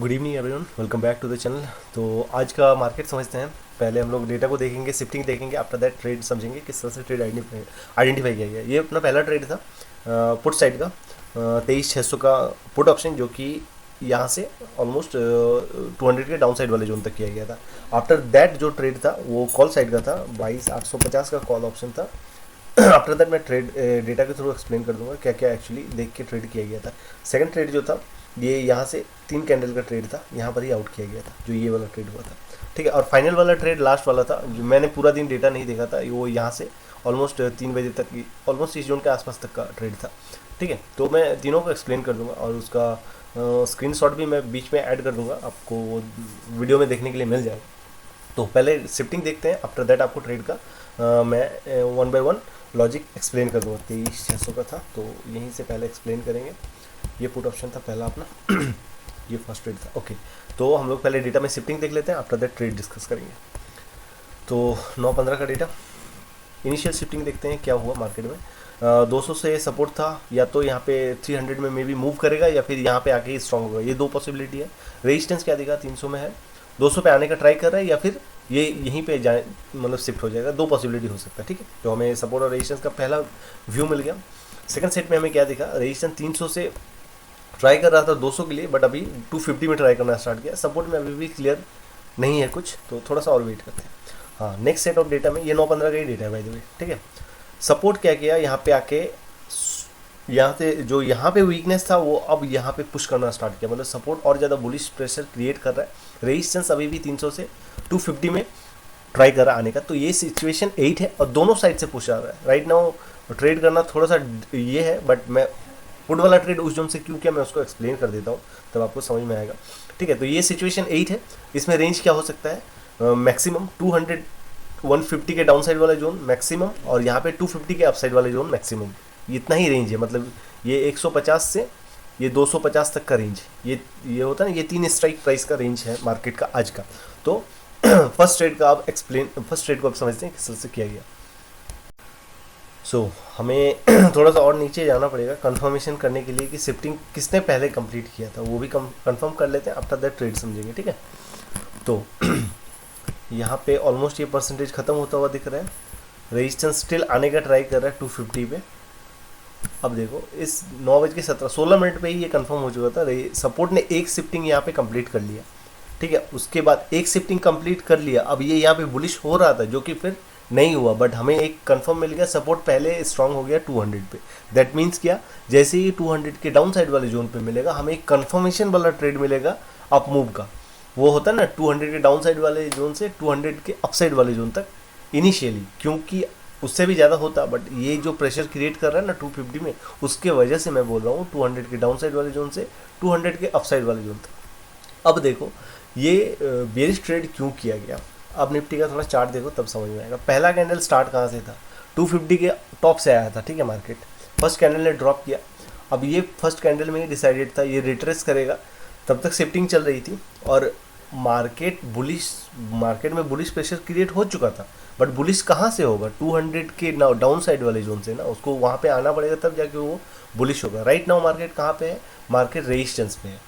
Good evening everyone, welcome back to the channel. तो आज का मार्केट समझते हैं। पहले हम लोग डेटा को देखेंगे, शिफ्टिंग देखेंगे, आफ्टर दैट ट्रेड समझेंगे किस तरह से ट्रेड आइडेंटिफाई किया गया। ये अपना पहला ट्रेड था पुट साइड का, 23,600 का पुट ऑप्शन, जो कि यहाँ से ऑलमोस्ट 200 के डाउन साइड वाले जोन तक किया गया था। आफ्टर दैट जो ट्रेड था वो कॉल साइड का था, 22,850 का कॉल ऑप्शन था। आफ्टर दैट मैं ट्रेड डेटा के थ्रू एक्सप्लेन कर दूंगा क्या क्या एक्चुअली देख के ट्रेड किया गया था। सेकंड ट्रेड जो था ये यहाँ से 3 कैंडल का ट्रेड था, यहाँ पर ही आउट किया गया था, जो ये वाला ट्रेड हुआ था। ठीक है, और फाइनल वाला ट्रेड लास्ट वाला था, जो मैंने पूरा दिन डेटा नहीं देखा था, वो यहाँ से ऑलमोस्ट 3 बजे तक, ऑलमोस्ट इस जोन के आसपास तक का ट्रेड था। ठीक है, तो मैं तीनों को एक्सप्लेन कर दूंगा और उसका स्क्रीनशॉट भी मैं बीच में ऐड कर दूंगा, आपको वो वीडियो में देखने के लिए मिल जाएगा। तो पहले शिफ्टिंग देखते हैं, आफ्टर दैट आपको ट्रेड का मैं one by one logic explain कर दूंगा। 23,600 का था, तो यहीं से पहले एक्सप्लेन करेंगे। ये पुट ऑप्शन था पहला अपना। ये फर्स्ट ट्रेड था। ओके, तो हम लोग पहले डेटा में शिफ्टिंग देख लेते हैं, आफ्टर दैट ट्रेड डिस्कस करेंगे। तो 9:15 का डेटा, इनिशियल शिफ्टिंग देखते हैं क्या हुआ मार्केट में। 200 से सपोर्ट था, या तो यहाँ पे 300 में मे बी मूव करेगा या फिर यहाँ पे आके ही स्ट्रॉन्ग होगा, ये दो पॉसिबिलिटी है। रेजिस्टेंस क्या दिखा, 300 में है, 200 पे आने का ट्राई कर रहा है, या फिर ये यहीं पे जाए, मतलब शिफ्ट हो जाएगा। दो पॉसिबिलिटी हो सकता है। ठीक है, तो हमें सपोर्ट और रेजिस्टेंस का पहला व्यू मिल गया। सेकंड सेट में हमें क्या दिखा, रेजिस्टेंस 300 से ट्राई कर रहा था 200 के लिए, बट अभी 250 में ट्राई करना स्टार्ट किया। सपोर्ट में अभी भी क्लियर नहीं है कुछ, तो थोड़ा सा और वेट करते हैं। हाँ, नेक्स्ट सेट ऑफ डेटा में ये 9:15 का ही डेटा है बाय द वे। ठीक है, सपोर्ट क्या किया यहाँ पे आके, यहाँ से जो यहाँ पे वीकनेस था वो अब यहाँ पे पुश करना स्टार्ट किया, मतलब सपोर्ट और ज़्यादा बुलिश प्रेशर क्रिएट कर रहा है। रेजिस्टेंस अभी भी 300 से 250 में ट्राई कर रहा है आने का। तो ये सिचुएशन 8 है और दोनों साइड से पुश आ रहा है राइट नाउ। ट्रेड करना थोड़ा सा ये है, बट मैं पुट वाला ट्रेड उस जोन से क्यों किया मैं उसको एक्सप्लेन कर देता हूँ, तब आपको समझ में आएगा। ठीक है, तो ये सिचुएशन 8 है। इसमें रेंज क्या हो सकता है, मैक्सिमम 200 150 के डाउन साइड वाला जोन मैक्सिमम, और यहाँ पे 250 के अपसाइड वाले जोन मैक्सिमम। इतना ही रेंज है, मतलब ये 150 से ये 250 तक का रेंज, ये होता है ना, ये 3 स्ट्राइक प्राइस का रेंज है मार्केट का आज का। तो फर्स्ट ट्रेड का आप एक्सप्लेन, फर्स्ट ट्रेड को आप समझते हैं किस तरह से किया गया। हमें थोड़ा सा और नीचे जाना पड़ेगा कंफर्मेशन करने के लिए कि शिफ्टिंग किसने पहले कंप्लीट किया था, वो भी कंफर्म कर लेते हैं, आफ्टर दैट ट्रेड समझेंगे। ठीक है, तो यहाँ पे ऑलमोस्ट ये परसेंटेज खत्म होता हुआ दिख रहा है। रेजिस्टेंस स्टिल आने का ट्राई कर रहा है 250 पे। अब देखो इस 9:17 पे ही ये कंफर्म हो चुका था। सपोर्ट ने एक शिफ्टिंग यहाँ पे कंप्लीट कर लिया। ठीक है, उसके बाद एक शिफ्टिंग कंप्लीट कर लिया, अब ये यहाँ पे बुलिश हो रहा था, जो कि फिर नहीं हुआ, बट हमें एक कंफर्म मिल गया, सपोर्ट पहले स्ट्रांग हो गया 200 पे। दैट मीन्स क्या, जैसे ही 200 के डाउन साइड वाले जोन पे मिलेगा, हमें एक कंफर्मेशन वाला ट्रेड मिलेगा अप मूव का। वो होता है ना 200 के डाउन साइड वाले जोन से 200 के अप साइड वाले जोन तक इनिशियली, क्योंकि उससे भी ज़्यादा होता, बट ये जो प्रेशर क्रिएट कर रहा है ना 250 में, उसके वजह से मैं बोल रहा हूँ 200 के डाउन साइड वाले जोन से 200 के अप साइड वाले जोन तक। अब देखो ये बेरिश ट्रेड क्यों किया गया। अब निफ्टी का थोड़ा चार्ट देखो तब समझ में आएगा। पहला कैंडल स्टार्ट कहाँ से था, 250 के टॉप से आया था। ठीक है, मार्केट फर्स्ट कैंडल ने ड्रॉप किया। अब ये फर्स्ट कैंडल में ही डिसाइडेड था ये रिट्रेस करेगा, तब तक शिफ्टिंग चल रही थी और मार्केट में बुलिश प्रेशर क्रिएट हो चुका था। बट बुलिश कहाँ से होगा, 200 के डाउन साइड वाले जोन से ना, उसको वहाँ पे आना पड़ेगा तब जाके वो बुलिश होगा। राइट नाउ मार्केट कहाँ पे है, मार्केट रेजिस्टेंस पे है।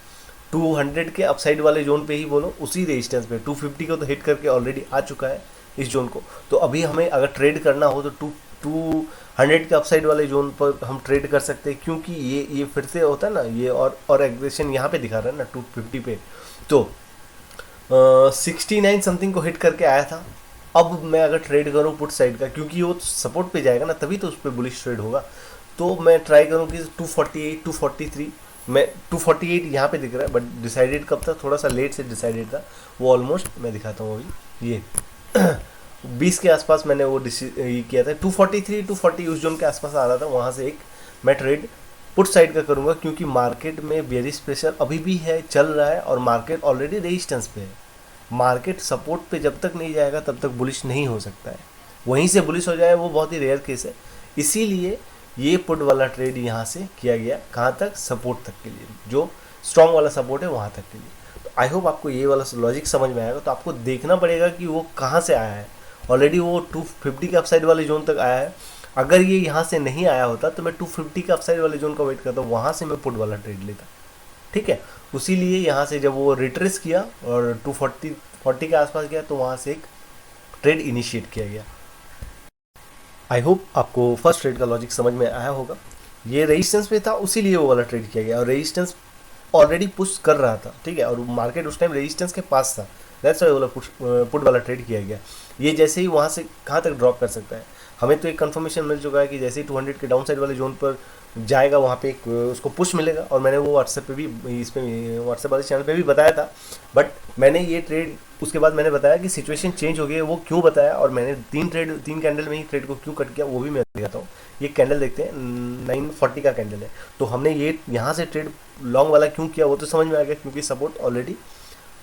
200 के अपसाइड वाले जोन पे ही बोलो, उसी रेजिस्टेंस पे 250 को तो हिट करके ऑलरेडी आ चुका है इस जोन को। तो अभी हमें अगर ट्रेड करना हो तो 200 के अपसाइड वाले जोन पर हम ट्रेड कर सकते हैं, क्योंकि ये फिर से होता है ना, ये और एग्रेशन यहाँ पे दिखा रहा है ना 250 पे। तो 69 समथिंग को हिट करके आया था। अब मैं अगर ट्रेड करूँ पुट साइड का, क्योंकि वो सपोर्ट पे जाएगा ना, तभी तो उस पर बुलिश ट्रेड होगा। तो मैं ट्राई करूँ कि 248 243, मैं 248 यहाँ पे दिख रहा है, बट डिसाइडेड कब था, थोड़ा सा लेट से डिसाइडेड था वो। ऑलमोस्ट मैं दिखाता हूँ अभी, ये 20 के आसपास मैंने वो ये किया था। 243 240 उस जोन के आसपास आ रहा था, वहाँ से एक मैं ट्रेड पुट साइड का करूँगा, क्योंकि मार्केट में बेरिश प्रेशर अभी भी है, चल रहा है, और मार्केट ऑलरेडी रेजिस्टेंस पे है। मार्केट सपोर्ट पे जब तक नहीं जाएगा तब तक बुलिश नहीं हो सकता है। वहीं से बुलिश हो जाए वो बहुत ही रेयर केस है। इसीलिए ये पुट वाला ट्रेड यहाँ से किया गया, कहाँ तक, सपोर्ट तक के लिए, जो स्ट्रॉन्ग वाला सपोर्ट है वहाँ तक के लिए। तो आई होप आपको ये वाला लॉजिक समझ में आएगा। तो आपको देखना पड़ेगा कि वो कहाँ से आया है। ऑलरेडी वो 250 के अपसाइड वाले जोन तक आया है। अगर ये यहाँ से नहीं आया होता तो मैं 250 के अपसाइड वाले जोन का वेट करता, वहाँ से मैं पुट वाला ट्रेड लेता। ठीक है। उसी लिए यहाँ से जब वो रिट्रेस किया और 240 के आसपास गया तो वहाँ से एक ट्रेड इनिशिएट किया गया। आई होप आपको फर्स्ट ट्रेड का लॉजिक समझ में आया होगा। ये रेजिस्टेंस पे था, उसी लिए वो वाला ट्रेड किया गया और रेजिस्टेंस ऑलरेडी पुश कर रहा था, ठीक है, और मार्केट उस टाइम रेजिस्टेंस के पास था। दैट्स वाई वाला पुट वाला ट्रेड किया गया। ये जैसे ही वहाँ से कहाँ तक ड्रॉप कर सकता है, हमें तो एक कंफर्मेशन मिल चुका है कि जैसे ही 200 के डाउन साइड वाले जोन पर जाएगा वहाँ पे एक उसको पुश मिलेगा, और मैंने वो व्हाट्सएप पे भी, इस पे व्हाट्सएप वाले चैनल पे भी बताया था। बट मैंने ये ट्रेड उसके बाद मैंने बताया कि सिचुएशन चेंज हो गई है, वो क्यों बताया, और मैंने 3 कैंडल में ही ट्रेड को क्यों कट किया वो भी मैं दिखाता हूँ। ये कैंडल देखते हैं, 940 का कैंडल है। तो हमने ये यहाँ से ट्रेड लॉन्ग वाला क्यों किया वो तो समझ में आ गया, क्योंकि सपोर्ट ऑलरेडी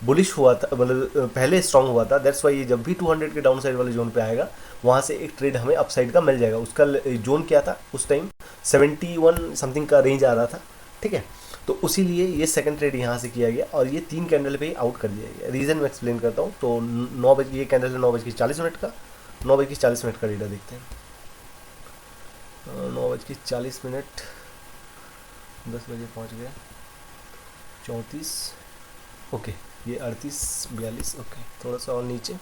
बुलिश हुआ था, मतलब पहले स्ट्रांग हुआ था। दैट्स वाई ये जब भी 200 के डाउन साइड वाले जोन पे आएगा वहाँ से एक ट्रेड हमें अपसाइड का मिल जाएगा। उसका जोन क्या था उस टाइम, 71 समथिंग का रेंज आ रहा था, ठीक है। तो उसी लिए ये सेकंड ट्रेड यहाँ से किया गया और ये 3 कैंडल पे ही आउट कर दिया गया। रीज़न मैं एक्सप्लेन करता हूँ। तो 9 बजे ये कैंडल है, 9:40 का, 9:40 का डेटा देखते हैं। 9:40, 10 बजे पहुँच गया, 34, ओके, ये 38, 42, ओके, थोड़ा सा और नीचे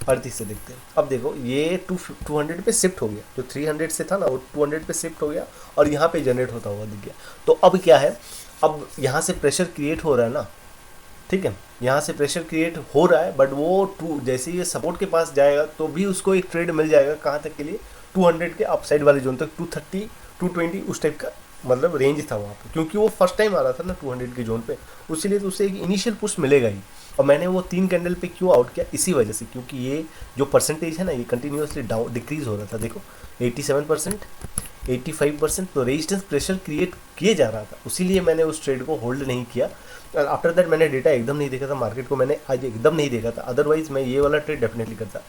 38 से देखते हैं। अब देखो ये 200 पे शिफ्ट हो गया, जो 300 से था ना वो 200 पे शिफ्ट हो गया और यहाँ पे जनरेट होता हुआ दिख गया। तो अब क्या है, अब यहाँ से प्रेशर क्रिएट हो रहा है ना, ठीक है, यहाँ से प्रेशर क्रिएट हो रहा है, बट वो जैसे ये सपोर्ट के पास जाएगा तो भी उसको एक ट्रेड मिल जाएगा। कहाँ तक के लिए, 200 के अपसाइड वाले जोन तक, 230, 220 उस टाइप का मतलब रेंज था वहाँ पे, क्योंकि वो फर्स्ट टाइम आ रहा था ना 200 के जोन पे, इसीलिए तो उसे एक इनिशियल पुश मिलेगा ही। और मैंने वो 3 कैंडल पे क्यों आउट किया, इसी वजह से, क्योंकि ये जो परसेंटेज है ना ये कंटिन्यूसली डाउन डिक्रीज हो रहा था। देखो 87%, 85%, तो रेजिस्टेंस प्रेशर क्रिएट किए जा रहा था, उसीलिए मैंने उस ट्रेड को होल्ड नहीं किया। और आफ्टर दैट मैंने डेटा एकदम नहीं देखा था, मार्केट को मैंने आज एकदम नहीं देखा था, अदरवाइज मैं ये वाला ट्रेड डेफिनेटली करता।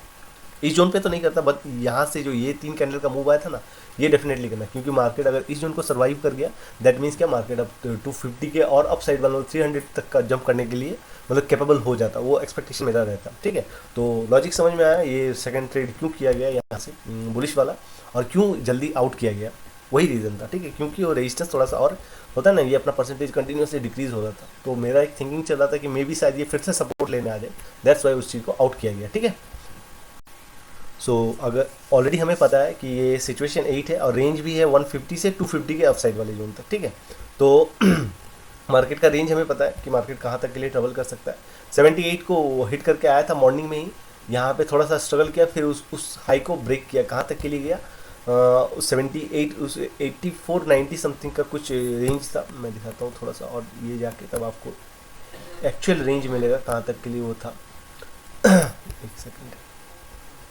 इस जोन पे तो नहीं करता, बट यहाँ से जो ये 3 कैंडल का मूव आया था ना, ये डेफिनेटली करना, क्योंकि मार्केट अगर इस जोन को सर्वाइव कर गया दैट मीन्स क्या, मार्केट अब 250 के और अप साइड वालों 300 तक का जंप करने के लिए मतलब कैपेबल हो जाता, वो एक्सपेक्टेशन मेरा रहता, ठीक है। तो लॉजिक समझ में आया, ये सेकंड ट्रेड क्यों किया गया यहाँ से बुलिश वाला, और क्यों जल्दी आउट किया गया, वही रीज़न था, ठीक है। क्योंकि वो रेजिस्टेंस थोड़ा सा और होता है ना, ये अपना परसेंटेज कंटिन्यूसली डिक्रीज हो रहा था, तो मेरा एक थिंकिंग चल रहा था कि मे बी शायद ये फिर से सपोर्ट लेने आ जाए, दैट्स वाई उस चीज़ को आउट किया गया, ठीक है। सो अगर ऑलरेडी हमें पता है कि ये सिचुएशन 8 है और रेंज भी है 150 से 250 के अपसाइड वाले जोन तक, ठीक है। तो मार्केट का रेंज हमें पता है कि मार्केट कहाँ तक के लिए ट्रेवल कर सकता है। 78 को हिट करके आया था मॉर्निंग में ही, यहाँ पे थोड़ा सा स्ट्रगल किया, फिर उस हाई को ब्रेक किया, कहाँ तक के लिए गया, 78, उस 8490 समथिंग का कुछ रेंज था। मैं दिखाता हूँ थोड़ा सा, और ये जाके तब आपको एक्चुअल रेंज मिलेगा कहाँ तक के लिए वो था। एक सेकेंड,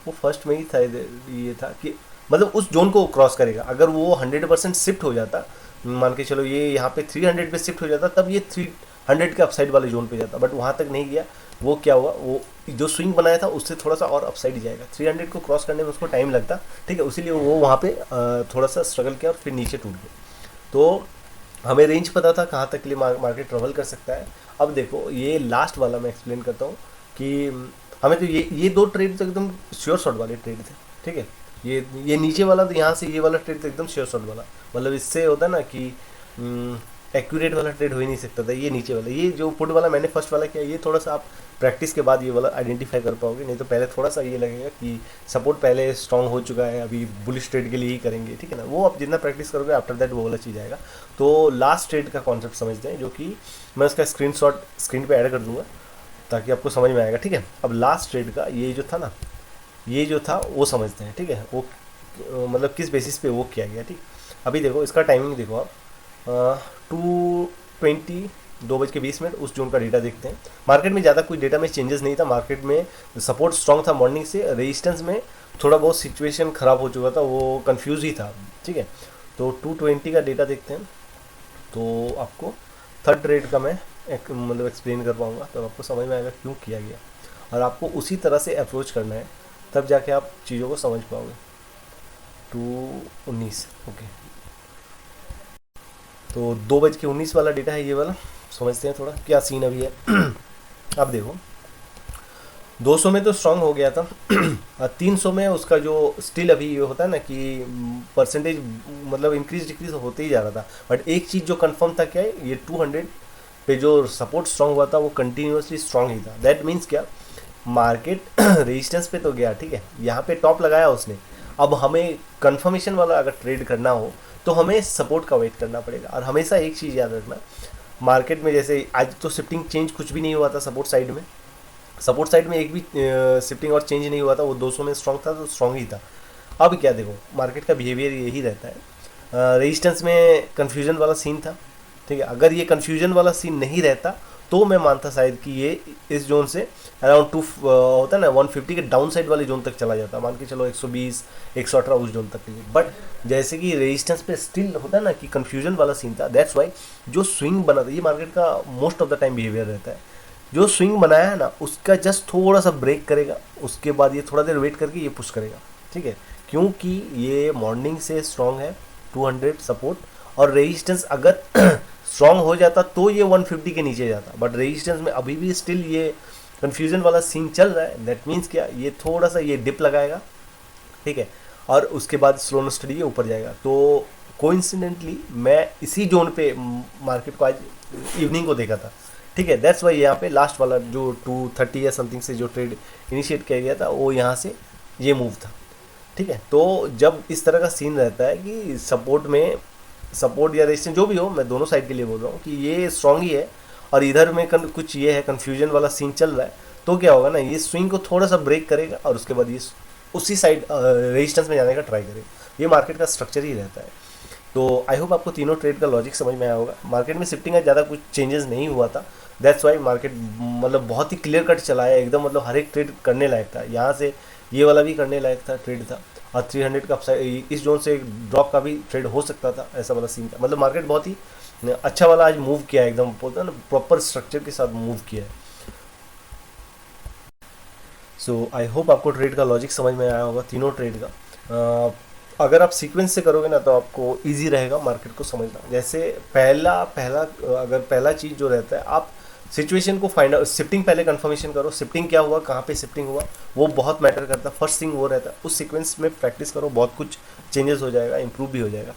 वो फर्स्ट में ही था, ये था कि मतलब उस जोन को क्रॉस करेगा। अगर वो 100% शिफ्ट हो जाता, मान के चलो ये यहाँ पे 300 पे शिफ्ट हो जाता, तब ये 300 के अपसाइड वाले जोन पे जाता, बट वहाँ तक नहीं गया। वो क्या हुआ, वो जो स्विंग बनाया था उससे थोड़ा सा और अपसाइड जाएगा, 300 को क्रॉस करने में उसको टाइम लगता, ठीक है, उसीलिए वो वहाँ पे थोड़ा सा स्ट्रगल किया और फिर नीचे टूट गया। तो हमें रेंज पता था कहाँ तक के लिए मार्केट ट्रेवल कर सकता है। अब देखो ये लास्ट वाला मैं एक्सप्लेन करता हूँ कि हमें तो ये दो ट्रेड तो एकदम श्योर शॉट वाले ट्रेड थे, ठीक है। ये नीचे वाला तो यहाँ से ये वाला ट्रेड तो एकदम श्योर शॉट वाला, मतलब इससे होता है ना कि एक्यूरेट वाला ट्रेड हो ही नहीं सकता था। ये नीचे वाला, ये जो पुट वाला मैंने फर्स्ट वाला किया, ये थोड़ा सा आप प्रैक्टिस के बाद ये वाला आइडेंटिफाई कर पाओगे, नहीं तो पहले थोड़ा सा ये लगेगा कि सपोर्ट पहले स्ट्रांग हो चुका है, अभी बुलिश ट्रेड के लिए ही करेंगे, ठीक है ना। वो आप जितना प्रैक्टिस करोगे आफ्टर दैट वो वाला चीज़ आएगा। तो लास्ट ट्रेड का कॉन्सेप्ट समझते हैं, जो कि मैं उसका स्क्रीनशॉट स्क्रीन पे ऐड कर दूंगा ताकि आपको समझ में आएगा, ठीक है। अब लास्ट ट्रेड का ये जो था ना, ये जो था वो समझते हैं, ठीक है। वो मतलब किस बेसिस पे वो किया गया, ठीक। अभी देखो इसका टाइमिंग देखो आप, 2:20, 2:20 उस जोन का डेटा देखते हैं। मार्केट में ज़्यादा कोई डेटा में चेंजेस नहीं था, मार्केट में सपोर्ट स्ट्रांग था मॉर्निंग से, रेजिस्टेंस में थोड़ा बहुत सिचुएशन ख़राब हो चुका था, वो कंफ्यूज ही था, ठीक है। तो 2:20 का डेटा देखते हैं, तो आपको थर्ड ट्रेड का मैं मतलब एक्सप्लेन कर पाऊँगा, तब आपको समझ में आएगा क्यों किया गया, और आपको उसी तरह से अप्रोच करना है, तब जाके आप चीज़ों को समझ पाओगे। 2:19, ओके, तो 2:19 वाला डेटा है ये वाला, समझते हैं थोड़ा क्या सीन अभी है। अब देखो 200 में तो स्ट्रांग हो गया था 300 में उसका जो स्टिल अभी ये होता है ना कि परसेंटेज मतलब इंक्रीज डिक्रीज होते ही जा रहा था, बट एक चीज़ जो कंफर्म था क्या है, ये 200 पे जो सपोर्ट स्ट्रांग हुआ था वो कंटिन्यूसली स्ट्रांग ही था। दैट मीन्स क्या, मार्केट रेजिस्टेंस पे तो गया, ठीक है, यहाँ पे टॉप लगाया उसने। अब हमें कंफर्मेशन वाला अगर ट्रेड करना हो तो हमें सपोर्ट का वेट करना पड़ेगा। और हमेशा एक चीज़ याद रखना, मार्केट में जैसे आज तो शिफ्टिंग चेंज कुछ भी नहीं हुआ था सपोर्ट साइड में, सपोर्ट साइड में एक भी शिफ्टिंग और चेंज नहीं हुआ था, वो 200 में स्ट्रांग था तो स्ट्रांग ही था। अब क्या देखो, मार्केट का बिहेवियर यही रहता है, रेजिस्टेंस में कन्फ्यूजन वाला सीन था, ठीक है। अगर ये कन्फ्यूजन वाला सीन नहीं रहता तो मैं मानता शायद कि ये इस जोन से अराउंड टू होता है ना 150 के डाउन साइड वाले जोन तक चला जाता, मान के चलो 120 118 उस जोन तक के लिए। बट जैसे कि रेजिस्टेंस पे स्टिल होता है ना कि कन्फ्यूजन वाला सीन था, दैट्स वाई जो स्विंग बना था, ये मार्केट का most of the time behaviour रहता है, जो स्विंग बनाया है ना उसका जस्ट थोड़ा सा ब्रेक करेगा, उसके बाद ये थोड़ा देर वेट करके ये पुश करेगा, ठीक है। क्योंकि ये मॉर्निंग से स्ट्रांग है 200 सपोर्ट, और रेजिस्टेंस अगर स्ट्रांग हो जाता तो ये 150 के नीचे जाता, बट रेजिस्टेंस में अभी भी स्टिल ये कन्फ्यूजन वाला सीन चल रहा है। दैट मीन्स क्या, ये थोड़ा सा ये डिप लगाएगा, ठीक है, और उसके बाद स्लो एंड स्टडी ये ऊपर जाएगा। तो कोइंसिडेंटली मैं इसी जोन पे मार्केट को आज इवनिंग को देखा था, ठीक है। दैट्स वाई यहाँ पे लास्ट वाला जो 230 या समथिंग से जो ट्रेड इनिशिएट किया गया था वो यहाँ से ये मूव था, ठीक है। तो जब इस तरह का सीन रहता है कि सपोर्ट में, सपोर्ट या रेजिस्टेंस जो भी हो, मैं दोनों साइड के लिए बोल रहा हूँ कि ये स्ट्रांग ही है और इधर में कुछ ये है कन्फ्यूजन वाला सीन चल रहा है, तो क्या होगा ना, ये स्विंग को थोड़ा सा ब्रेक करेगा और उसके बाद ये उसी साइड रेजिस्टेंस में जाने का ट्राई करेगा। ये मार्केट का स्ट्रक्चर ही रहता है। तो आई होप आपको तीनों ट्रेड का लॉजिक समझ में आया होगा। मार्केट में शिफ्टिंग का ज़्यादा कुछ चेंजेस नहीं हुआ था, दैट्स वाई मार्केट मतलब बहुत ही क्लियर कट चला है एकदम, मतलब हर एक ट्रेड करने लायक था। यहाँ से ये वाला भी करने लायक था, ट्रेड था, और 300 का अपसाइड इस जोन से ड्रॉप का भी ट्रेड हो सकता था, ऐसा वाला सीन था। मतलब मार्केट बहुत ही अच्छा वाला आज मूव किया है, एकदम बोलते हैं ना प्रॉपर स्ट्रक्चर के साथ मूव किया है। सो आई होप आपको ट्रेड का लॉजिक समझ में आया होगा तीनों ट्रेड का। अगर आप सीक्वेंस से करोगे ना तो आपको इजी रहेगा मार्केट को समझना। जैसे पहला पहला अगर पहला चीज़ जो रहता है, आप सिचुएशन को फाइंड आउट, शिफ्टिंग पहले कंफर्मेशन करो, शिफ्टिंग क्या हुआ, कहाँ पे शिफ्टिंग हुआ, वो बहुत मैटर करता है। फर्स्ट थिंग वो रहता है, उस सीक्वेंस में प्रैक्टिस करो, बहुत कुछ चेंजेस हो जाएगा, इंप्रूव भी हो जाएगा।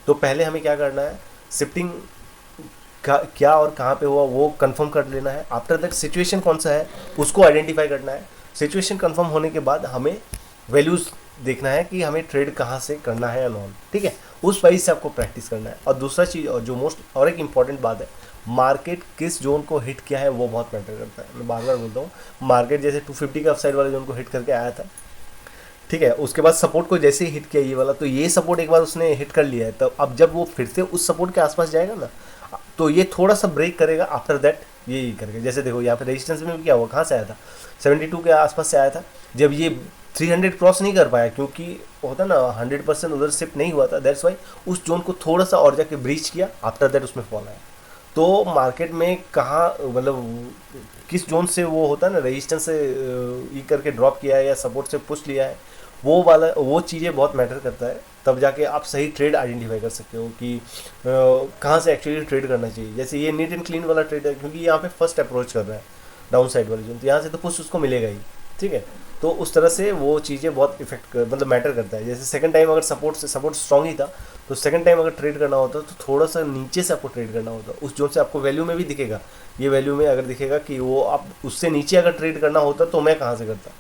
तो पहले हमें क्या करना है, शिफ्टिंग क्या और कहाँ पे हुआ वो कंफर्म कर लेना है। आफ्टर दैट सिचुएशन कौन सा है उसको आइडेंटिफाई करना है। सिचुएशन कंफर्म होने के बाद हमें वैल्यूज़ देखना है कि हमें ट्रेड कहाँ से करना है या नॉन, ठीक है। उस वाइज से आपको प्रैक्टिस करना है। और दूसरा चीज़ और जो मोस्ट और एक इम्पॉर्टेंट बात है, मार्केट किस जोन को हिट किया है वो बहुत मैटर करता है। मैं बार बार बोलता हूँ, मार्केट जैसे 250 के अपसाइड वाले जोन को हिट करके आया था, ठीक है, उसके बाद सपोर्ट को जैसे ही हिट किया ये वाला, तो ये सपोर्ट एक बार उसने हिट कर लिया है, तो अब जब वो फिर से उस सपोर्ट के आसपास जाएगा ना, तो ये थोड़ा सा ब्रेक करेगा। आफ्टर दैट ये करके, जैसे देखो यहाँ पे रेजिस्टेंस में भी क्या हुआ, कहाँ से आया था, 72 के आसपास से आया था। जब ये 300 क्रॉस नहीं कर पाया, क्योंकि होता ना 100% उधर शिफ्ट नहीं हुआ था, दैट्स वाई उस जोन को थोड़ा सा और जाके ब्रीच किया, आफ्टर दैट उसमें फॉल आया। तो मार्केट में कहाँ मतलब किस जोन से वो होता है ना, रेजिस्टेंस से ये करके ड्रॉप किया है या सपोर्ट से पुश लिया है, वो चीज़ें बहुत मैटर करता है। तब जाके आप सही ट्रेड आइडेंटिफाई कर सकते हो कि कहाँ से एक्चुअली ट्रेड करना चाहिए। जैसे ये नीट एंड क्लीन वाला ट्रेड है, क्योंकि यहाँ पे फर्स्ट अप्रोच कर रहा है डाउन साइड वाली जोन, तो यहाँ से तो पुश उसको मिलेगा ही, ठीक है। तो उस तरह से वो चीज़ें बहुत इफेक्ट मतलब मैटर करता है। जैसे सेकंड टाइम अगर सपोर्ट स्ट्रांग ही था, तो सेकंड टाइम अगर ट्रेड करना होता तो थोड़ा सा नीचे से आपको ट्रेड करना होता, उस जोन से आपको वैल्यू में भी दिखेगा। ये वैल्यू में अगर दिखेगा कि वो आप उससे नीचे अगर ट्रेड करना होता तो मैं कहाँ से करता,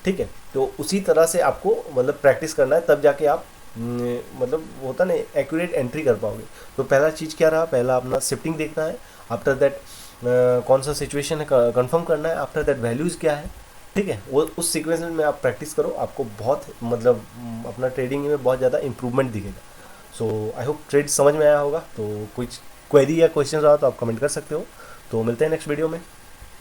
ठीक है। तो उसी तरह से आपको मतलब प्रैक्टिस करना है, तब जाके आप मतलब होता ना एक्यूरेट एंट्री कर पाओगे। तो पहला चीज़ क्या रहा, पहला अपना शिफ्टिंग देखना है, आफ्टर दैट कौन सा सिचुएशन है कंफर्म करना है, आफ्टर दैट वैल्यूज़ क्या है, ठीक है। वो उस सीक्वेंस में आप प्रैक्टिस करो, आपको बहुत मतलब अपना ट्रेडिंग में बहुत ज़्यादा इंप्रूवमेंट दिखेगा। सो आई होप ट्रेड समझ में आया होगा। तो कुछ क्वेरी या क्वेश्चन रहा तो आप कमेंट कर सकते हो। तो मिलते हैं नेक्स्ट वीडियो में।